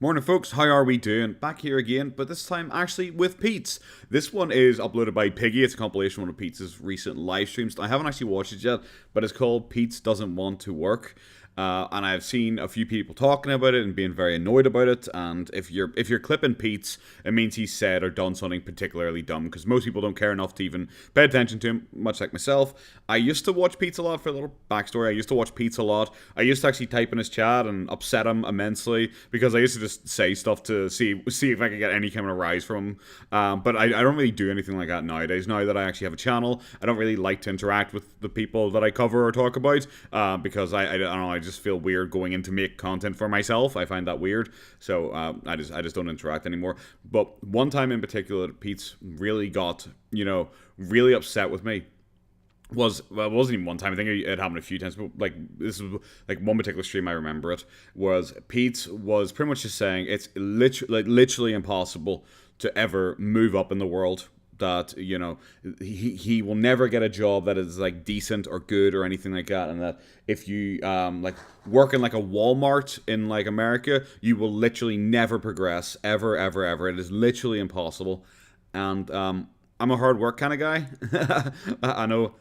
Morning folks, how are we doing? Back here again, but this time actually with Peetz. This one is uploaded by Piggy. It's a compilation of one of Peetz's recent live streams. I haven't actually watched it yet, but it's called Peetz Doesn't Want to Work. And I've seen a few people talking about it and being very annoyed about it. And if you're clipping Peetz, it means he's said or done something particularly dumb, because most people don't care enough to even pay attention to him, much like myself. I used to watch Peetz a lot. For a little backstory, I used to watch Peetz a lot. I used to actually type in his chat and upset him immensely, because I used to just say stuff to see if I could get any kind of rise from him. But I don't really do anything like that nowadays. Now that I actually have a channel, I don't really like to interact with the people that I cover or talk about, because I don't know, I just feel weird going in to make content for myself. I find that weird, so I just don't interact anymore. But one time in particular, Peetz really got, really upset with me. Well, it wasn't even one time. I think it happened a few times. But this was like one particular stream. I remember it was Peetz was pretty much just saying it's literally impossible to ever move up in the world. That he will never get a job that is like decent or good or anything like that, and that if you like work in like a Walmart in like America, you will literally never progress ever. It is literally impossible. And I'm a hard work kind of guy. I know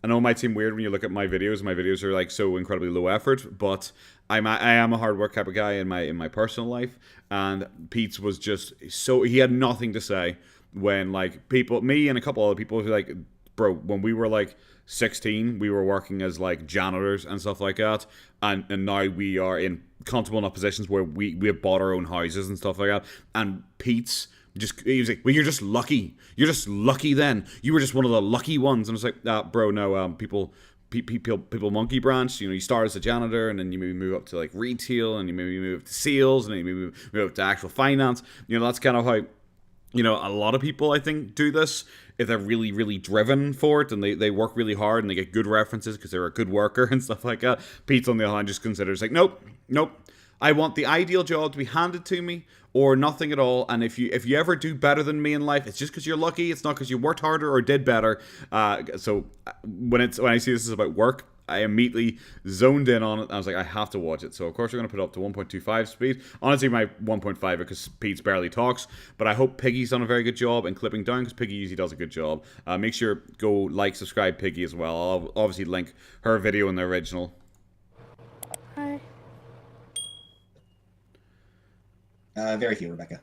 it might seem weird when you look at my videos. My videos are like so incredibly low effort, but I am a hard work type of guy in my personal life. And Peetz was just so, he had nothing to say when like me and a couple other people who like, bro, when we were like 16, we were working as like janitors and stuff like that, and now we are in comfortable enough positions where we have bought our own houses and stuff like that. And Peetz he was like, well, you're just lucky. You're just lucky then. You were just one of the lucky ones. And I was like, bro, no, people monkey branch. You start as a janitor, and then you maybe move up to like retail, and you maybe move up to sales, and then you move up to actual finance. That's kind of how, a lot of people, I think, do this if they're really, really driven for it, and they work really hard, and they get good references because they're a good worker and stuff like that. Peetz, on the other hand, just considers like, nope. I want the ideal job to be handed to me, or nothing at all. And if you ever do better than me in life, it's just because you're lucky. It's not because you worked harder or did better. So when I see this is about work, I immediately zoned in on it. I was like, I have to watch it. So of course we're going to put it up to 1.25 speed. Honestly, my 1.5 because Peetz barely talks. But I hope Piggy's done a very good job in clipping down, because Piggy usually does a good job. Make sure go like, subscribe Piggy as well. I'll obviously link her video in the original. Hi. Very few, Rebecca.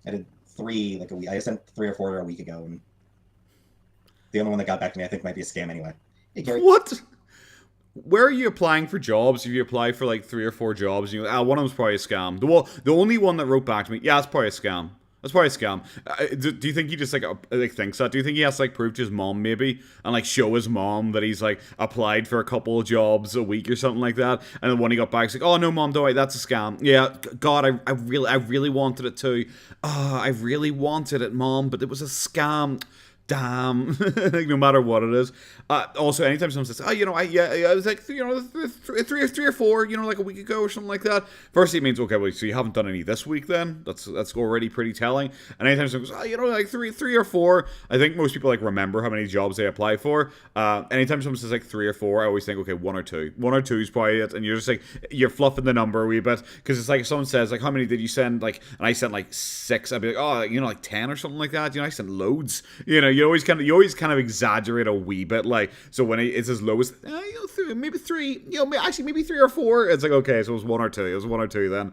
I did 3 like a week. I sent 3 or 4 a week ago, and the only one that got back to me, I think, might be a scam anyway. Hey, Gary. What? Where are you applying for jobs? If you apply for like 3 or 4 jobs, one of them's probably a scam. The only one that wrote back to me, yeah, it's probably a scam. That's probably a scam. Do you think he just like thinks that? Do you think he has to like prove to his mom maybe, and like show his mom that he's like applied for a couple of jobs a week or something like that? And then when he got back, he's like, "Oh no, mom, don't worry, that's a scam." Yeah, God, I really wanted it too. Oh, I really wanted it, mom, but it was a scam. Damn. Like, no matter what it is. Also, anytime someone says, I was like, 3 or 4, like a week ago or something like that. Firstly, it means, okay, well, so you haven't done any this week then? That's already pretty telling. And anytime someone goes, like 3 or 4, I think most people like remember how many jobs they apply for. Anytime someone says like 3 or 4, I always think, okay, 1 or 2. 1 or 2 is probably it. And you're just like, you're fluffing the number a wee bit. Because it's like if someone says, like, how many did you send? Like, and I sent like 6. I'd be like, like 10 or something like that. I sent loads. You always kind of exaggerate a wee bit, like, so when it's as low as maybe 3, maybe 3 or 4, it's like, okay, so it was 1 or 2. It was 1 or 2 then.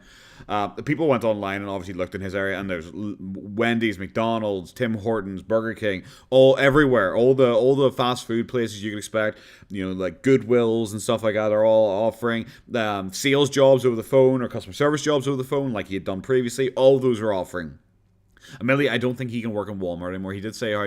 People went online and obviously looked in his area, and there's Wendy's, McDonald's, Tim Hortons, Burger King, everywhere, all the fast food places you could expect, like Goodwills and stuff like that are all offering sales jobs over the phone or customer service jobs over the phone, like he had done previously. All those are offering. Admittedly, I don't think he can work in Walmart anymore. He did say how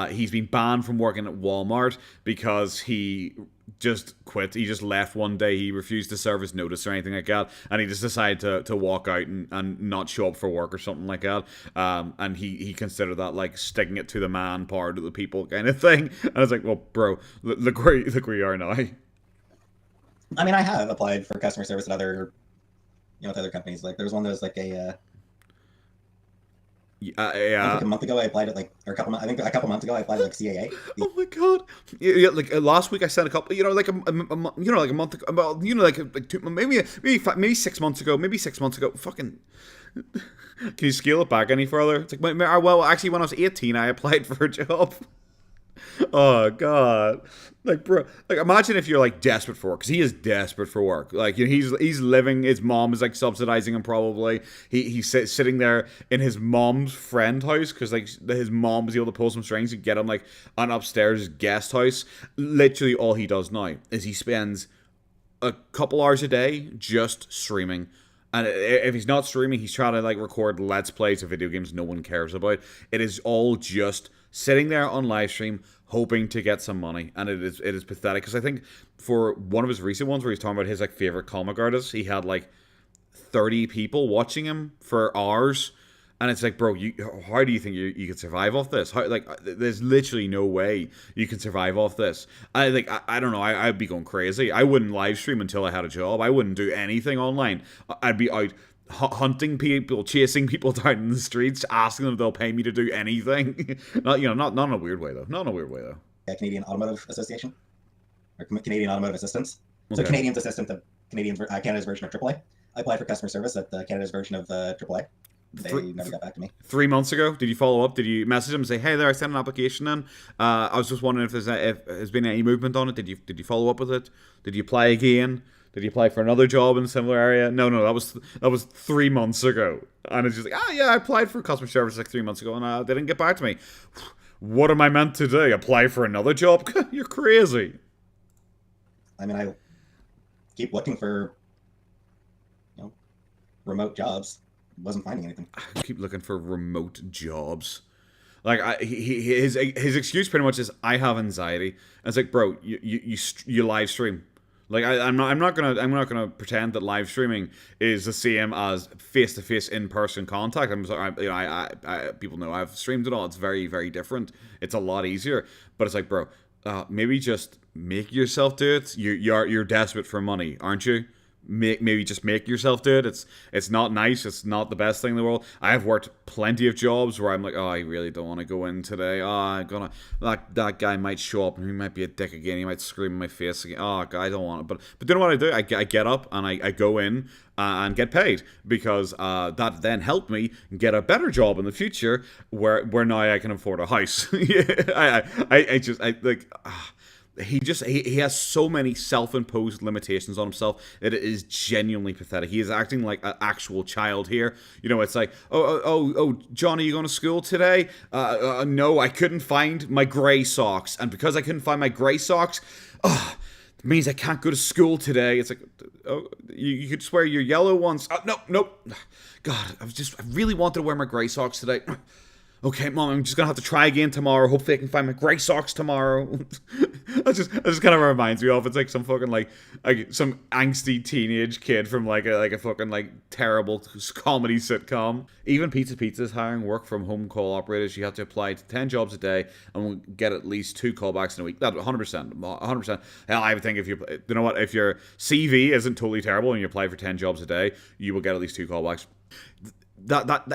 he's been banned from working at Walmart because he just quit. He just left one day. He refused to serve his notice or anything like that, and he just decided to walk out and not show up for work or something like that. And he considered that like sticking it to the man, power to the people kind of thing. And I was like, well, bro, look where you are now. I mean, I have applied for customer service at other, with other companies. Like, there was one that was like a I think Yeah. like a month ago I applied at or I think a couple months ago I applied at CAA. Oh my god! Yeah, like last week I sent a couple. Like like a month ago. Well, like two, maybe 6 months ago. Maybe 6 months ago. Fucking. Can you scale it back any further? It's like, well, actually, when I was 18, I applied for a job. Oh god, like bro, like imagine if you're like desperate for work, because he is desperate for work. Like he's living. His mom is like subsidizing him probably. He's sitting there in his mom's friend house because like his mom was able to pull some strings and get him like an upstairs guest house. Literally all he does now is he spends a couple hours a day just streaming. And if he's not streaming, he's trying to like record let's plays of video games no one cares about. It is all just sitting there on live stream hoping to get some money, and it is pathetic. Because I think for one of his recent ones where he's talking about his like favorite comic artists, he had like 30 people watching him for hours. And it's like, bro, how do you think you could survive off this? How, like, there's literally no way you can survive off this. I think, I don't know, I'd be going crazy. I wouldn't live stream until I had a job. I wouldn't do anything online. I'd be out hunting people, chasing people down in the streets, asking them if they'll pay me to do anything. Not in a weird way, though. Not in a weird way, though. Canadian Automotive Association, or Canadian Automotive Assistance. So Okay. Canadian's assistant to Canada's version of AAA. I applied for customer service at Canada's version of AAA. They never got back to me. 3 months ago, did you follow up? Did you message them and say, "Hey there, I sent an application in. I was just wondering if there's been any movement on it. Did you follow up with it? Did you apply again? Did you apply for another job in a similar area?" No, that was 3 months ago, and it's just like, I applied for customer service like 3 months ago, and they didn't get back to me. What am I meant to do? Apply for another job? You're crazy. I mean, I keep looking for remote jobs. Wasn't finding anything. I keep looking for remote jobs. Like his excuse pretty much is, I have anxiety. And it's like, bro, you live stream. Like I'm not gonna pretend that live streaming is the same as face to face in person contact. People know I've streamed it all. It's very, very different. It's a lot easier. But it's like, bro, maybe just make yourself do it. You're desperate for money, aren't you? Maybe just make yourself do it. It's not nice. It's not the best thing in the world. I have worked plenty of jobs where I'm like, I really don't want to go in today. That guy might show up and he might be a dick again. He might scream in my face again. God, I don't want it. But you know what I do? I get up and I go in and get paid, because that then helped me get a better job in the future where now I can afford a house. He has so many self-imposed limitations on himself that it is genuinely pathetic. He is acting like an actual child here. It's like, oh, John, are you going to school today? No, I couldn't find my grey socks, and because I couldn't find my grey socks, it means I can't go to school today. It's like, oh, you could just wear your yellow ones. Nope. God, I really wanted to wear my grey socks today. Okay, Mom, I'm just gonna have to try again tomorrow. Hopefully I can find my grey socks tomorrow. That just kind of reminds me of, it's like some fucking like some angsty teenage kid from like a fucking like terrible comedy sitcom. Even Peetz is hiring work from home call operators. You have to apply to 10 jobs a day and will get at least 2 callbacks in a week. That 100%. Hell, I would think if if your CV isn't totally terrible and you apply for 10 jobs a day, you will get at least 2 callbacks.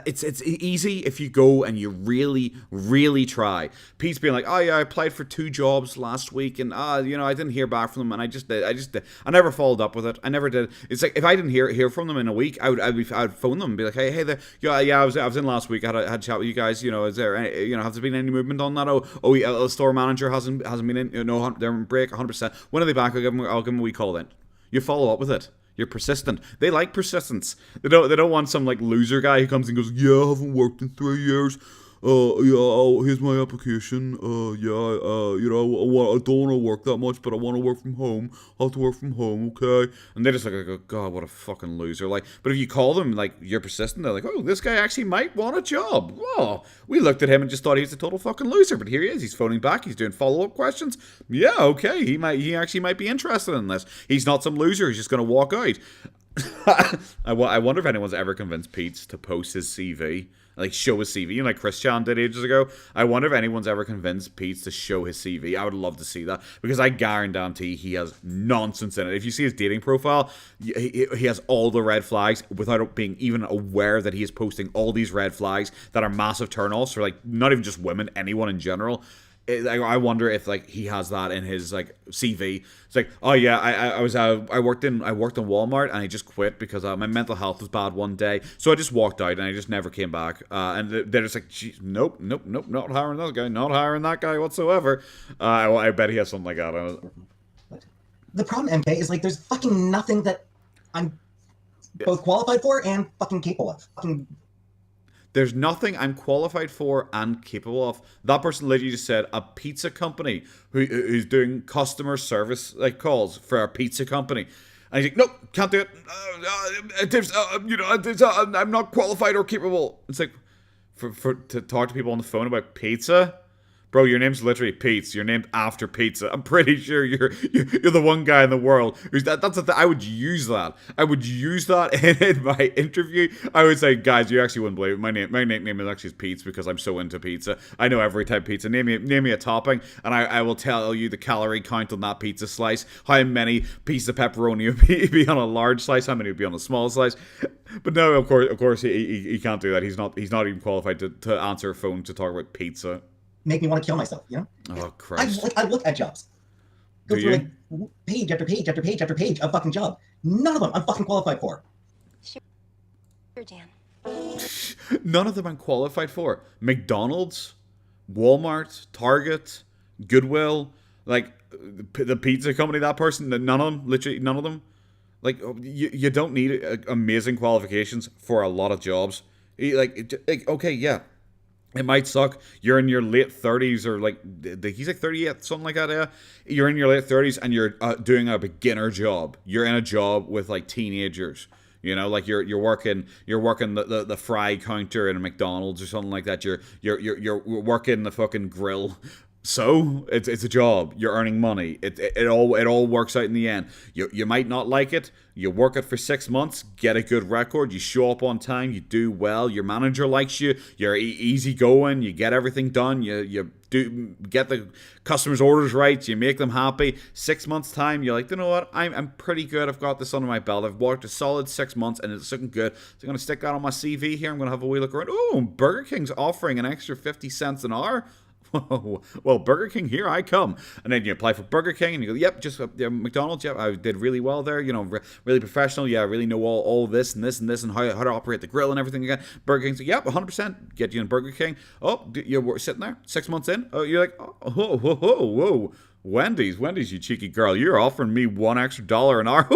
It's easy if you go and you really, really try. Pete's being like, I applied for 2 jobs last week, and I didn't hear back from them, and I never followed up with it. I never did. It's like, if I didn't hear from them in a week, I'd phone them and be like, hey there, I was in last week. I had a chat with you guys. Is there any, has there been any movement on that? The store manager hasn't been in. No, they're on break 100%. When are they back? I'll give them a wee call then. You follow up with it. You're persistent. They like persistence. They don't want some like loser guy who comes and goes, I haven't worked in 3 years. Here's my application. I don't want to work that much, but I want to work from home. I'll have to work from home, okay? And they just like, go, God, what a fucking loser. Like, but if you call them like you're persistent, they're like, oh, this guy actually might want a job. Whoa, we looked at him and just thought he was a total fucking loser, but here he is. He's phoning back. He's doing follow-up questions. Yeah, okay. He actually might be interested in this. He's not some loser who's just going to walk out. I wonder if anyone's ever convinced Peetz to post his CV like show his CV, like Chris Chan did ages ago. I wonder if anyone's ever convinced Peetz to show his CV. I would love to see that, because I guarantee he has nonsense in it. If you see his dating profile, he has all the red flags without being even aware that he is posting all these red flags that are massive turnoffs for, like, not even just women, anyone in general. I wonder if, like, he has that in his, like, CV. It's like, oh yeah, I worked in Walmart, and I just quit because my mental health was bad one day, so I just walked out and I just never came back. And they're just like, nope, not hiring that guy, not hiring that guy whatsoever. I bet he has something like that. The problem, MK, is like there's fucking nothing that I'm both qualified for and fucking capable of. There's nothing I'm qualified for and capable of. That person literally just said a pizza company who's doing customer service like calls for a pizza company. And he's like, nope, can't do it. I'm not qualified or capable. It's like, to talk to people on the phone about pizza? Bro, your name's literally Peetz. You're named after pizza. I'm pretty sure you're the one guy in the world who's that's the thing. I would use that. I would use that in my interview. I would say, guys, you actually wouldn't believe it. My nickname is actually Peetz because I'm so into pizza. I know every type of pizza. Name me a topping, and I will tell you the calorie count on that pizza slice. How many pieces of pepperoni would be on a large slice? How many would be on a small slice? But no, of course, he can't do that. He's not even qualified to answer a phone to talk about pizza. Make me want to kill myself, you know? Oh, Christ. I look at jobs. Go through, like, page after page after page after page of fucking job. None of them I'm fucking qualified for. Sure, Dan. None of them I'm qualified for. McDonald's, Walmart, Target, Goodwill, like, the pizza company, that person, none of them, literally none of them. Like, you don't need amazing qualifications for a lot of jobs. Like, okay, yeah. It might suck. You're in your late 30s, or like, he's like 38, something like that, yeah? You're in your late 30s and you're doing a beginner job. You're in a job with like teenagers. You know, like you're working the fry counter in a McDonald's or something like that. You're working the fucking grill. So it's a job. You're earning money. It all works out in the end. You might not like it. You work it for 6 months, get a good record. You show up on time. You do well. Your manager likes you. You're easy going. You get everything done. You do get the customers' orders right. You make them happy. 6 months time, you're like, you know what? I'm pretty good. I've got this under my belt. I've worked a solid 6 months and it's looking good. So I'm gonna stick that on my CV here. I'm gonna have a wee look around. Oh, Burger King's offering an extra 50 cents an hour. Well, Burger King, here I come. And then you apply for Burger King and you go, yep, just McDonald's, yep, I did really well there, you know, really professional, yeah, I really know all this and this and this and how to operate the grill and everything again. Burger King's like, yep, 100%, get you in Burger King. Oh, you're sitting there, 6 months in, oh, you're like, oh, whoa. Wendy's, you cheeky girl, you're offering me $1 extra an hour.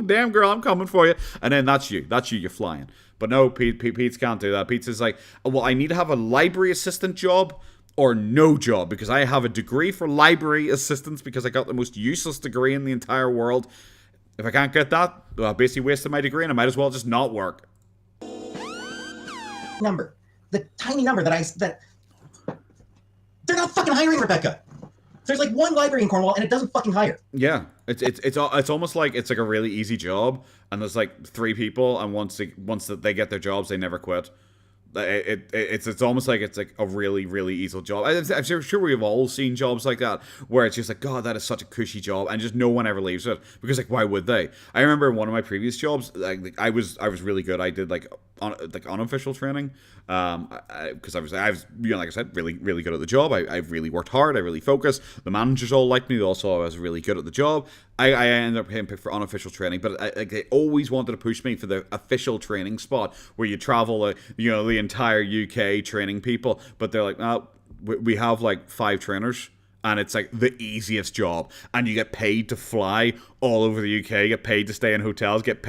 Damn girl, I'm coming for you. And then that's you're flying. But no, Peetz can't do that. Peetz is like, well, I need to have a library assistant job or no job, because I have a degree for library assistance because I got the most useless degree in the entire world. If I can't get that, well, I basically wasted my degree and I might as well just not work. The tiny number that they're not fucking hiring, Rebecca. There's like one library in Cornwall and it doesn't fucking hire. Yeah, it's almost like it's like a really easy job and there's like 3 people and once they get their jobs they never quit. It's almost like it's like a really, really easy job. I'm sure we've all seen jobs like that where it's just like, God, that is such a cushy job, and just no one ever leaves it because, like, why would they? I remember one of my previous jobs, like I was really good. I did like unofficial training, because I was you know, like I said, really, really good at the job. I really worked hard. I really focused. The managers all liked me. Also, I was really good at the job. I ended up getting picked for unofficial training, but they always wanted to push me for the official training spot where you travel, you know, the entire UK training people. But they're like, oh, we have like 5 trainers, and it's like the easiest job, and you get paid to fly all over the UK, get paid to stay in hotels, get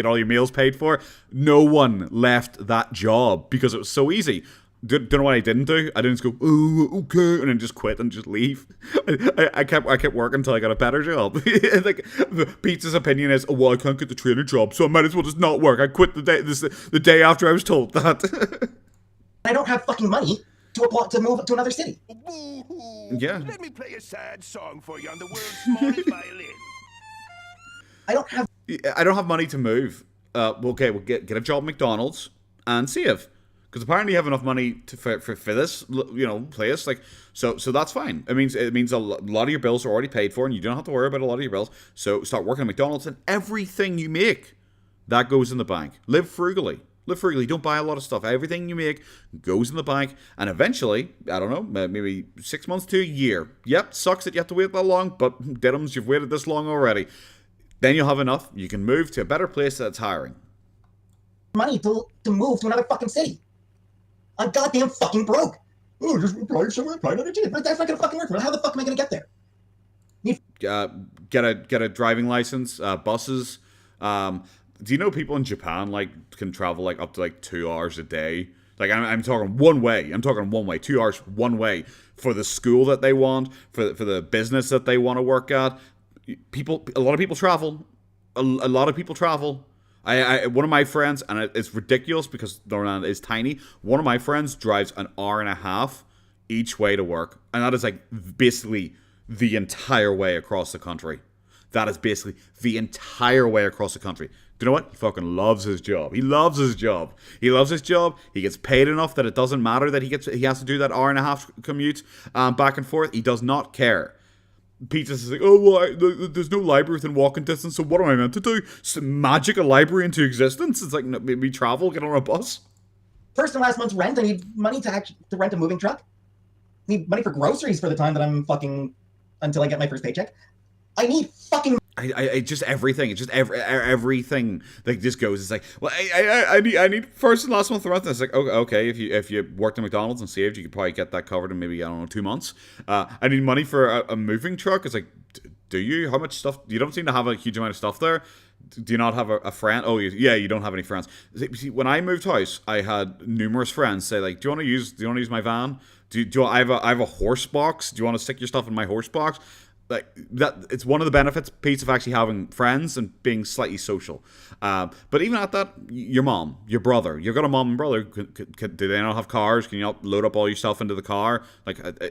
all your meals paid for. No one left that job because it was so easy. Don't know what I didn't do. I didn't just go, oh, okay, and then just quit and just leave. I kept working until I got a better job. Like, Peetz's opinion is, oh, well, I can't get the trainer job, so I might as well just not work. I quit the day after I was told that. I don't have fucking money to move to another city. Yeah. Let me play a sad song for you on the world's smallest violin. I don't have money to move. Okay, we'll get a job at McDonald's and save. Because apparently you have enough money for this, place. Like, so that's fine. It means a lot of your bills are already paid for, and you don't have to worry about a lot of your bills. So start working at McDonald's, and everything you make, that goes in the bank. Live frugally. Live frugally. Don't buy a lot of stuff. Everything you make goes in the bank, and eventually, I don't know, maybe 6 months to a year. Yep, sucks that you have to wait that long, but diddums, you've waited this long already. Then you'll have enough. You can move to a better place that's hiring. Money to move to another fucking city. I'm goddamn fucking broke. Oh, just apply somewhere, apply another city. But that's not gonna fucking work. How the fuck am I gonna get there? Get a driving license, buses. Do you know people in Japan can travel up to 2 hours a day? I'm talking one way. I'm talking one way. 2 hours one way for the school that they want, for the business that they want to work at. A lot of people travel. A lot of people travel. One of my friends, and it's ridiculous because Northern is tiny. One of my friends drives an hour and a half each way to work, and that is basically the entire way across the country. That is basically the entire way across the country. Do you know what? He fucking loves his job. He loves his job. He loves his job. He gets paid enough that it doesn't matter that he has to do that hour and a half commute back and forth. He does not care. Peetz is like, oh, well, there's no library within walking distance, so what am I meant to do? Magic a library into existence? It's like, maybe travel, get on a bus. First and last month's rent, I need money to rent a moving truck. I need money for groceries for the time that I'm fucking, until I get my first paycheck. I need fucking... I just everything. It's just everything that just goes. It's like, well, I need first and last month rent. It's like, okay, if you worked at McDonald's and saved, you could probably get that covered in maybe, I don't know, 2 months. I need money for a moving truck. It's like, do you? How much stuff? You don't seem to have a huge amount of stuff there. Do you not have a friend? Oh, yeah, you don't have any friends. See, when I moved house, I had numerous friends say like, do you want to use my van? I have a horse box. Do you want to stick your stuff in my horse box? Like that, it's one of the benefits, Peetz, of actually having friends and being slightly social. But even at that, your mom, your brother, you've got a mom and brother. Do they not have cars? Can you not load up all your stuff into the car?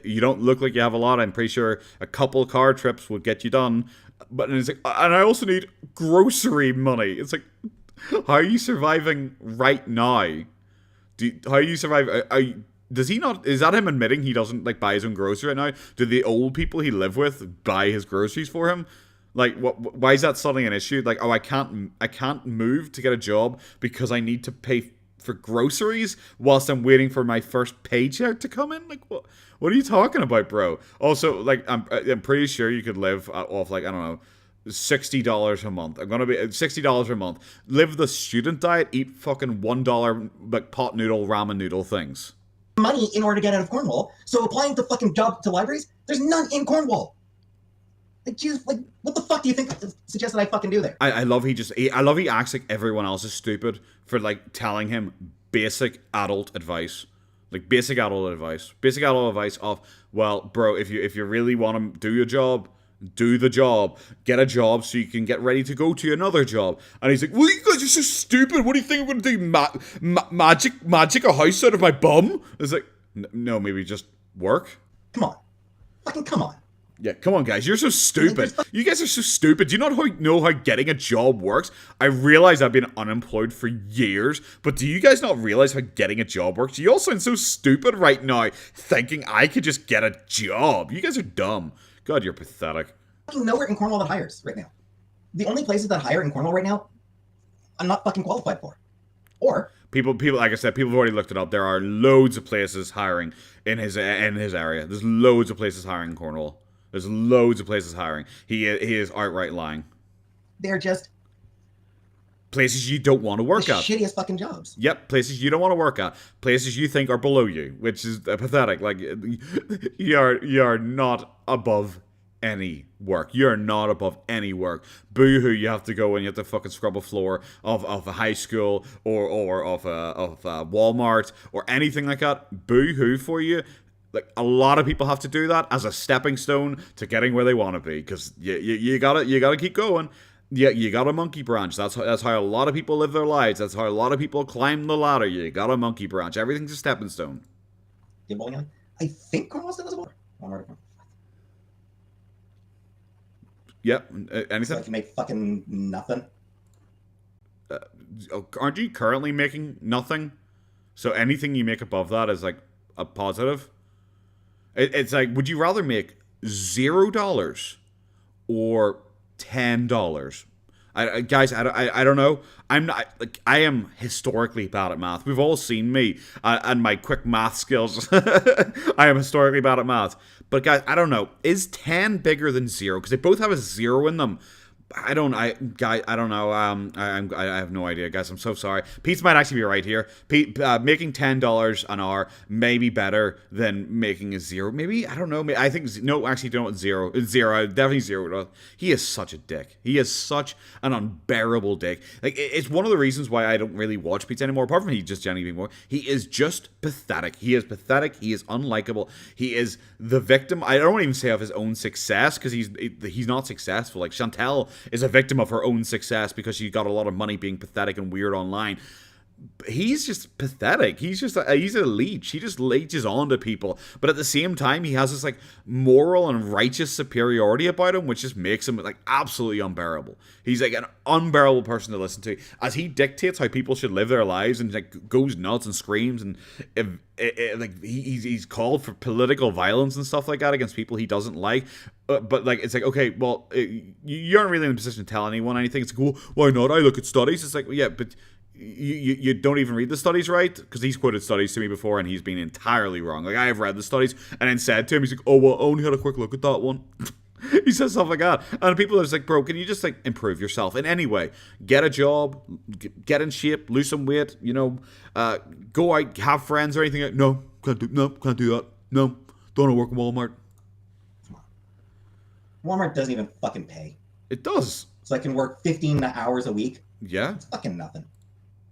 You don't look like you have a lot. I'm pretty sure a couple car trips would get you done. But it's like, and I also need grocery money. It's like, how are you surviving right now? How are you surviving? Does he not? Is that him admitting he doesn't buy his own groceries right now? Do the old people he live with buy his groceries for him? Why is that suddenly an issue? I can't move to get a job because I need to pay for groceries whilst I'm waiting for my first paycheck to come in. What are you talking about, bro? Also, I'm pretty sure you could live off I don't know, $60 a month. I'm gonna be $60 a month. Live the student diet. Eat fucking $1 pot noodle ramen noodle things. Money in order to get out of Cornwall. So applying to fucking job to libraries, there's none in Cornwall. Jesus, what the fuck do you think suggests that I fucking do there? I love he acts like everyone else is stupid for telling him basic adult advice. Basic adult advice of, well, bro, if you really want to do your job, do the job. Get a job so you can get ready to go to another job. And he's like, well, you guys are so stupid. What do you think I'm going to do? Magic a house out of my bum? It's like, no, maybe just work. Come on. Fucking come on. Yeah, come on, guys. You're so stupid. You guys are so stupid. Do you not know how getting a job works? I realize I've been unemployed for years, but do you guys not realize how getting a job works? You all sound so stupid right now, thinking I could just get a job. You guys are dumb. God, you're pathetic. Fucking nowhere in Cornwall that hires right now. The only places that hire in Cornwall right now, I'm not fucking qualified for. Or people, like I said, people have already looked it up. There are loads of places hiring in his area. There's loads of places hiring in Cornwall. There's loads of places hiring. He is outright lying. They're just places you don't want to work the at. Shittiest fucking jobs. Yep, places you don't want to work at. Places you think are below you, which is pathetic. You are not above any work. You're not above any work. Boo-hoo, you have to go and you have to fucking scrub a floor of a high school or of a Walmart or anything like that. Boo-hoo for you. A lot of people have to do that as a stepping stone to getting where they want to be, because you gotta keep going. Yeah, you got a monkey branch. That's how a lot of people live their lives. That's how a lot of people climb the ladder. You got a monkey branch. Everything's a stepping stone. You bowling alley? I think Cornwall still has a bowling alley. Yep. Anything? So I can make fucking nothing. Aren't you currently making nothing? So anything you make above that is like a positive. It's like, would you rather make $0 or $10? Guys, I don't know. I'm not like, I am historically bad at math. We've all seen me and my quick math skills. I am historically bad at math. But guys, I don't know. Is 10 bigger than 0? Because they both have a 0 in them. I don't know. I have no idea, guys. I'm so sorry. Peetz might actually be right here. Making $10 an hour may be better than making a 0. Maybe, I don't know. I think no. Actually, don't 0. It's 0. Definitely 0. He is such a dick. He is such an unbearable dick. Like, it's one of the reasons why I don't really watch Peetz anymore. Apart from he just genuinely being more. He is just pathetic. He is pathetic. He is unlikable. He is the victim. I don't even say of his own success because he's not successful. Like Chantel is a victim of her own success because she got a lot of money being pathetic and weird online. He's just pathetic. He's a leech. He just leeches onto people. But at the same time, he has this like moral and righteous superiority about him, which just makes him like absolutely unbearable. He's like an unbearable person to listen to, as he dictates how people should live their lives and like goes nuts and screams and like he's called for political violence and stuff like that against people he doesn't like. But like, it's like, okay, well, you aren't really in a position to tell anyone anything. It's like, well, why not? I look at studies. It's like, well, yeah, but you don't even read the studies, right? Because he's quoted studies to me before and he's been entirely wrong. Like, I have read the studies and then said to him, he's like, oh, well, I only had a quick look at that one. He says stuff like that. And people are just like, bro, can you just like improve yourself in any way? Get a job, get in shape, lose some weight, you know, go out, have friends or anything. No, can't do that. No, don't want to work in Walmart. Walmart doesn't even fucking pay. It does. So I can work 15 hours a week. Yeah. It's fucking nothing.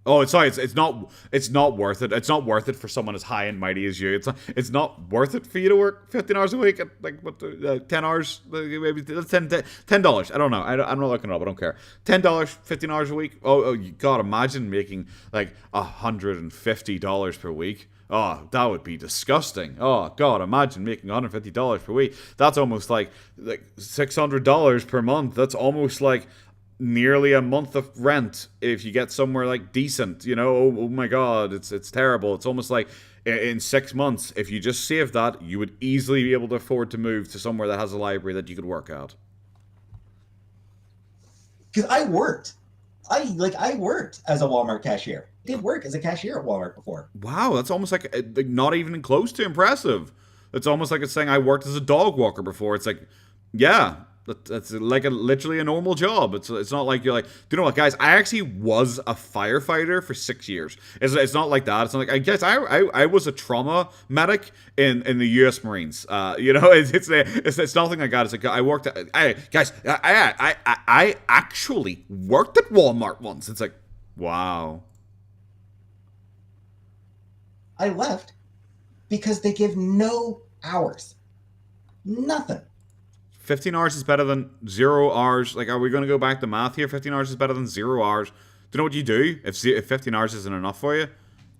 Oh, it's sorry. It's not worth it. It's not worth it for someone as high and mighty as you. It's not worth it for you to work 15 hours a week. Like what? 10 hours? Maybe $10. I don't know. I'm not looking it up. I don't care. $10, 15 hours a week. Oh, you God! Imagine making like $150 per week. Oh, that would be disgusting. Oh, God, imagine making $150 per week. That's almost like $600 per month. That's almost like nearly a month of rent if you get somewhere like decent, you know. Oh my God, it's terrible. It's almost like in 6 months, if you just saved that, you would easily be able to afford to move to somewhere that has a library that you could work at. Because I worked as a Walmart cashier. I did work as a cashier at Walmart before. Wow, that's almost like not even close to impressive. It's almost like it's saying I worked as a dog walker before. It's like, yeah, that's like literally a normal job. It's not like you're like, do you know what, guys? I actually was a firefighter for 6 years. It's not like that. It's not like, I guess I was a trauma medic in the U.S. Marines. You know, it's nothing like that. It's like I worked. I actually worked at Walmart once. It's like, wow. I left because they give no hours. Nothing. 15 hours is better than 0 hours. Like, are we going to go back to math here? 15 hours is better than 0 hours. Do you know what you do? If 15 hours isn't enough for you,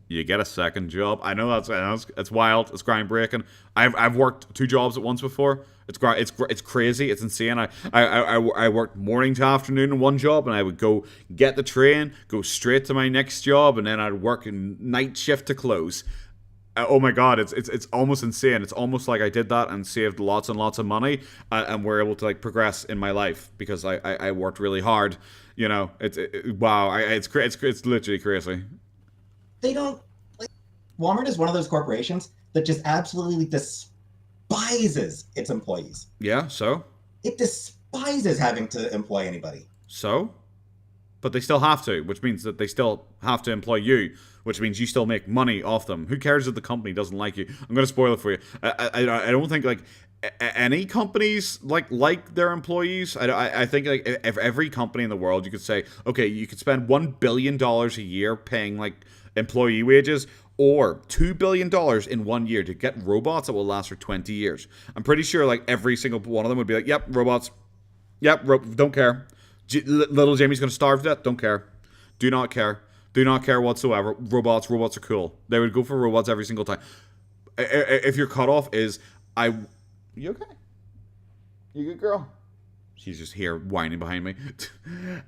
you get a second job. I know that's wild. It's groundbreaking. I've worked 2 jobs at once before. It's crazy. It's insane. I worked morning to afternoon in one job, and I would go get the train, go straight to my next job, and then I'd work in night shift to close. Oh my God, it's almost insane. It's almost like I did that and saved lots and lots of money, and were able to like progress in my life because I worked really hard. You know, wow. It's literally crazy. They don't like Walmart is one of those corporations that just absolutely despises its employees. Yeah, so? It despises having to employ anybody. So? But they still have to, which means that they still have to employ you, which means you still make money off them. Who cares if the company doesn't like you? I'm going to spoil it for you. I don't think like any companies like their employees. I think like if every company in the world, you could say, okay, you could spend $1 billion a year paying like employee wages, or $2 billion in 1 year to get robots that will last for 20 years. I'm pretty sure like every single one of them would be like, yep, robots. Yep, don't care. Little Jamie's going to starve to death. Don't care. Do not care. Do not care whatsoever. Robots are cool. They would go for robots every single time. If your cutoff is, you okay? You good, girl? She's just here whining behind me.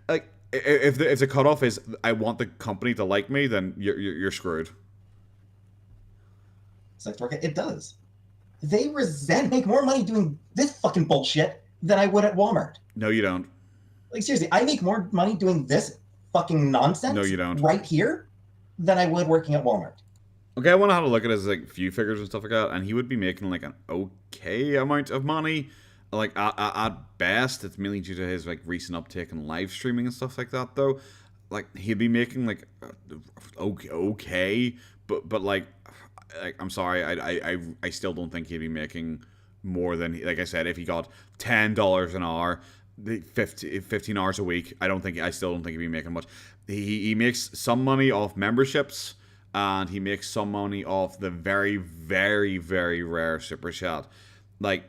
Like, if the cutoff is, I want the company to like me, then you're screwed. sex work. It does. They make more money doing this fucking bullshit than I would at Walmart. No, you don't. Like, seriously, I make more money doing this fucking nonsense No, you don't. right here than I would working at Walmart. Okay, I want to have a look at his like view figures and stuff like that, and he would be making like an okay amount of money. Like at best, it's mainly due to his like recent uptake in live streaming and stuff like that. Though, like he'd be making like okay, but like I'm sorry, I still don't think he'd be making more than, like I said, if he got $10 an hour, 15 hours a week. I still don't think he'd be making much. He makes some money off memberships. And he makes some money off the very, very, very rare super chat. Like,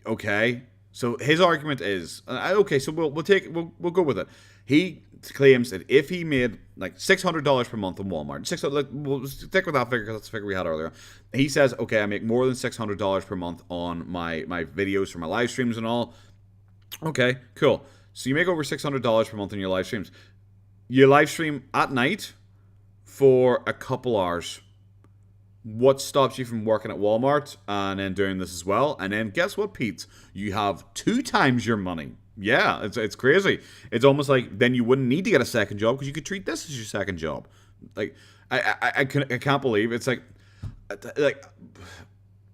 okay, so his argument is okay. So we'll go with it. He claims that if he made like $600 per month on Walmart, we'll stick with that figure because that's the figure we had earlier. He says, okay, I make more than $600 per month on my videos for my live streams and all. Okay, cool. So you make over $600 per month on your live streams. You live stream at night for a couple hours. What stops you from working at Walmart and then doing this as well? And then guess what, Peetz? You have 2 times your money. Yeah, it's crazy. It's almost like then you wouldn't need to get a second job because you could treat this as your second job. Like I can't believe it's like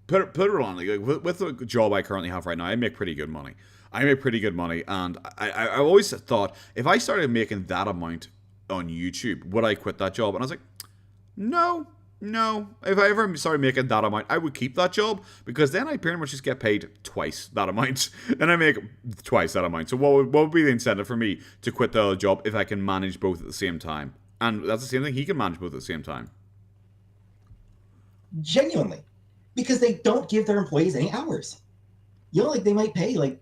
put it on like with the job I currently have right now. I make pretty good money. And I always thought if I started making that amount on YouTube, would I quit that job? And I was like, no. If I ever started making that amount, I would keep that job because then I pretty much just get paid twice that amount. Then I make twice that amount. So what would be the incentive for me to quit the other job if I can manage both at the same time? And that's the same thing. He can manage both at the same time. Genuinely. Because they don't give their employees any hours. You know, like they might pay like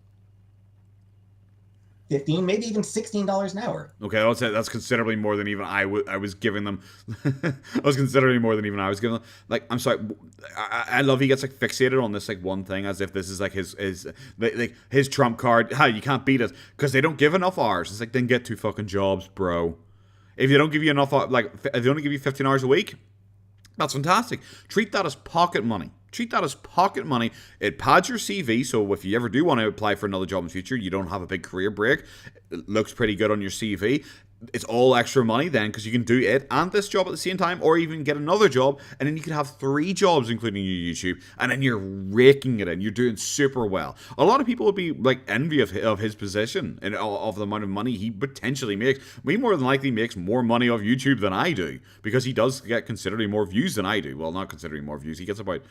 $15, maybe even $16 an hour. Okay, I'll say that's considerably more than even I was giving them. I was considerably more than even I was giving them. Like, I'm sorry, I love he gets like fixated on this like one thing as if this is like his trump card. How you can't beat it because they don't give enough hours. It's like then get 2 fucking jobs, bro. If they don't give you enough, like if they only give you 15 hours a week, that's fantastic. Treat that as pocket money. It pads your CV, so if you ever do want to apply for another job in the future, you don't have a big career break. It looks pretty good on your CV. It's all extra money then because you can do it and this job at the same time, or even get another job, and then you could have 3 jobs, including your YouTube, and then you're raking it in. You're doing super well. A lot of people would be like envy of his position and of the amount of money he potentially makes. He more than likely makes more money off YouTube than I do because he does get considerably more views than I do. Well, not considerably more views. He gets about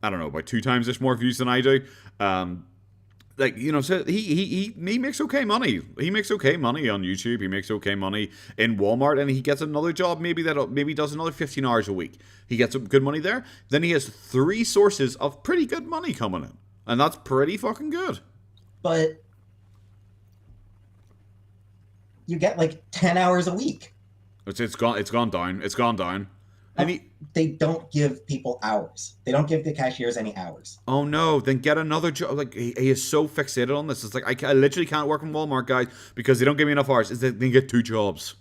2 times this more views than I do. Like, you know, so he makes okay money. He makes okay money on YouTube. He makes okay money in Walmart, and he gets another job. Maybe he does another 15 hours a week. He gets some good money there. Then he has 3 sources of pretty good money coming in, and that's pretty fucking good. But you get like 10 hours a week. It's gone down. And they don't give people hours. They don't give the cashiers any hours. Oh no, then get another job. Like, he is so fixated on this. It's like, I literally can't work in Walmart, guys, because they don't give me enough hours. It's that they get 2 jobs.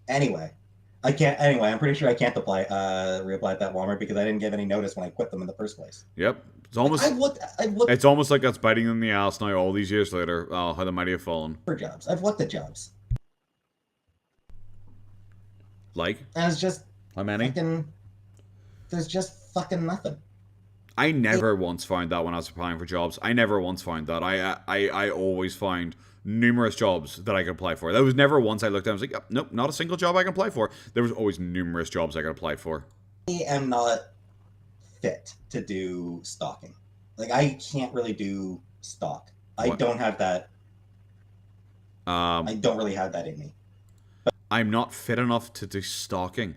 Anyway, I'm pretty sure I can't reapply at that Walmart because I didn't give any notice when I quit them in the first place. Yep. It's almost I've looked it's almost like that's biting them in the ass now all these years later. Oh, how the mighty have fallen. for jobs. I've looked at jobs. Like? And it's just How many? there's just fucking nothing. I never once found that when I was applying for jobs. I never once found that. I always find numerous jobs that I could apply for. There was never once I looked at and was like, nope, not a single job I can apply for. There was always numerous jobs I could apply for. I am not fit to do stalking. Like, I can't really do stalk. I don't have that. I don't really have that in me. I'm not fit enough to do stalking.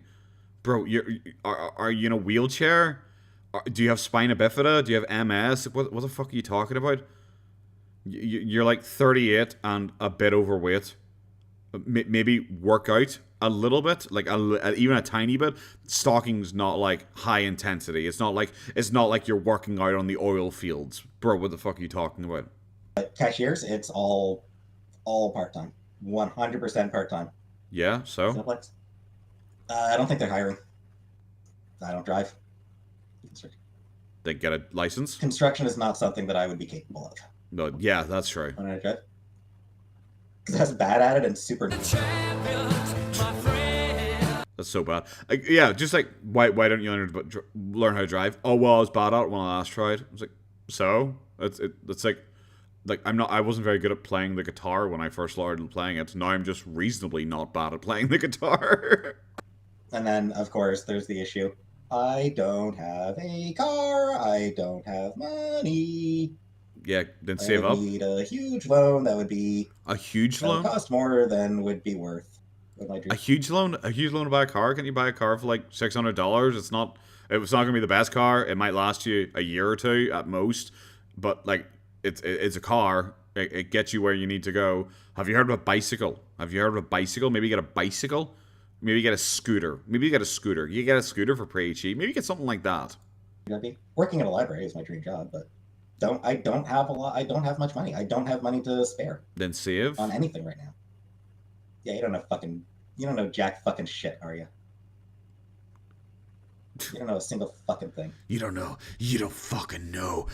Bro, are you in a wheelchair? Do you have spina bifida? Do you have MS? What the fuck are you talking about? You're like 38 and a bit overweight. Maybe work out a little bit, like even a tiny bit. Stalking's not like high intensity. It's not like you're working out on the oil fields. Bro, what the fuck are you talking about? Cashiers, it's all part-time. 100% part-time. Yeah, so? Cineplex. I don't think they're hiring. I don't drive. They get a license? Construction is not something that I would be capable of. No, yeah, that's true. When I drive. Because I was bad at it and super... That's so bad. Like, yeah, just like, why don't you learn how to drive? Oh, well, I was bad at it when I last tried. I was like, so? It's like I wasn't very good at playing the guitar when I first started playing it. Now I'm just reasonably not bad at playing the guitar. And then, of course, there's the issue. I don't have a car. I don't have money. Yeah, then save up. I need a huge loan that would be... A huge that loan? would cost more than would be worth with my dream. A huge loan? A huge loan to buy a car? Can you buy a car for like $600? It's not going to be the best car. It might last you a year or two at most. But like, it's a car. It gets you where you need to go. Have you heard of a bicycle? Maybe get a bicycle. Maybe get a scooter. You get a scooter for pretty cheap. Maybe get something like that. Working at a library is my dream job, but I don't have much money. I don't have money to spare. Then save on anything right now. Yeah, you don't know jack fucking shit, are you? You don't know a single fucking thing. You don't fucking know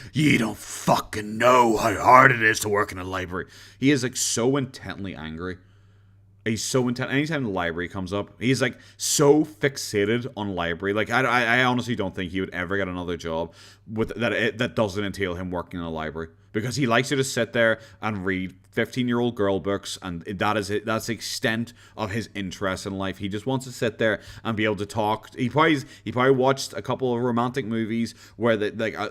how hard it is to work in a library. He is like so intently angry. He's so intent. Anytime the library comes up, he's like so fixated on library. Like I honestly don't think he would ever get another job with that doesn't entail him working in a library, because he likes to just sit there and read 15-year-old girl books, and that's the extent of his interest in life. He just wants to sit there and be able to talk. He probably watched a couple of romantic movies where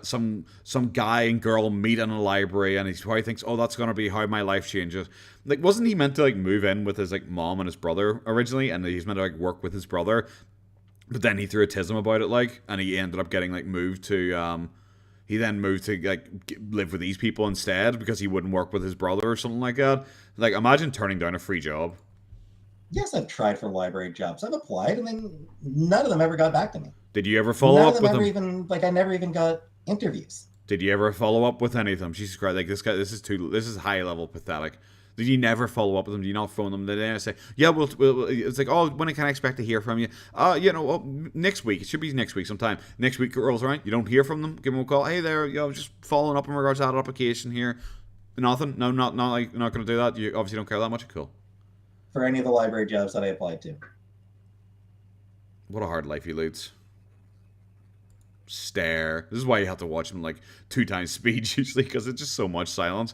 some guy and girl meet in a library, and he probably thinks, oh, that's gonna be how my life changes. Like, wasn't he meant to like move in with his like mom and his brother originally, and he's meant to like work with his brother, but then he threw a tism about it, like, and he ended up getting like moved to he then moved to like live with these people instead because he wouldn't work with his brother or something like that. Like, imagine turning down a free job. Yes, I've tried for library jobs. I've applied, and then none of them ever got back to me. Did you ever follow up with them? I never even got interviews. Did you ever follow up with any of them? Jesus Christ, like this guy, this is high level pathetic. Did you never follow up with them? Did you not phone them? Did they say, yeah, we'll it's like, oh, when can I expect to hear from you? Next week. It should be next week sometime. Next week rolls around. You don't hear from them. Give them a call. Hey there, just following up in regards to that application here. Nothing? No, not like, you're not going to do that? You obviously don't care that much? Cool. For any of the library jobs that I applied to. What a hard life he leads. Stare. This is why you have to watch him like 2 times speed usually, because it's just so much silence.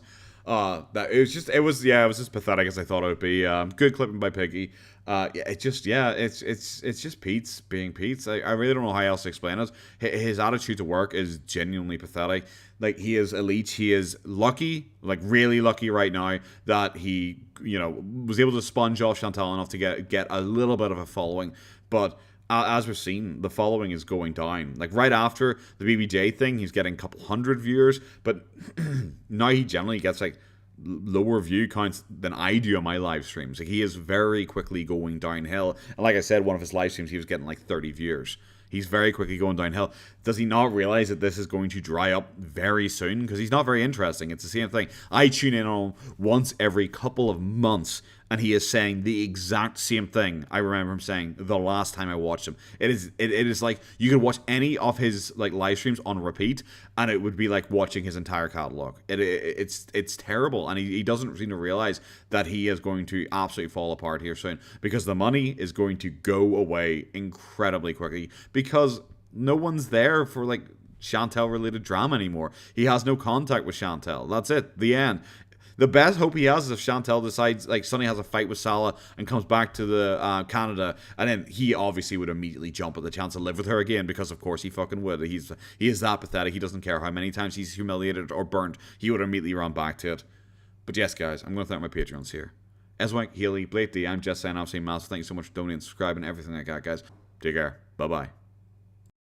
It was just pathetic as I thought it would be. Good clipping by Piggy. It's just Peetz being Peetz. I really don't know how else to explain it. His attitude to work is genuinely pathetic. Like, he is elite. He is lucky, like really lucky right now that he, was able to sponge off Chantal enough to get a little bit of a following. But as we've seen, the following is going down. Like, right after the BBJ thing, he's getting a couple hundred viewers, but now he generally gets like lower view counts than I do on my live streams. Like, he is very quickly going downhill. And like I said, one of his live streams, he was getting like 30 viewers. He's very quickly going downhill. Does he not realize that this is going to dry up very soon? Because he's not very interesting. It's the same thing. I tune in on him once every couple of months, and he is saying the exact same thing I remember him saying the last time I watched him. It is like you could watch any of his like live streams on repeat, and it would be like watching his entire catalog. It's terrible, and he doesn't seem to realize that he is going to absolutely fall apart here soon, because the money is going to go away incredibly quickly, because no one's there for like Chantal related drama anymore. He has no contact with Chantal. That's it. The end. The best hope he has is if Chantal decides, like, Sonny has a fight with Salah and comes back to the Canada, and then he obviously would immediately jump at the chance to live with her again, because of course he fucking would. He is that pathetic. He doesn't care how many times he's humiliated or burnt. He would immediately run back to it. But yes, guys, I'm going to thank my Patreons here. Eswank, Healy, Blake D, I'm just saying absolutely massive. Thank you so much for donating, subscribing, everything like that, guys. Take care. Bye-bye.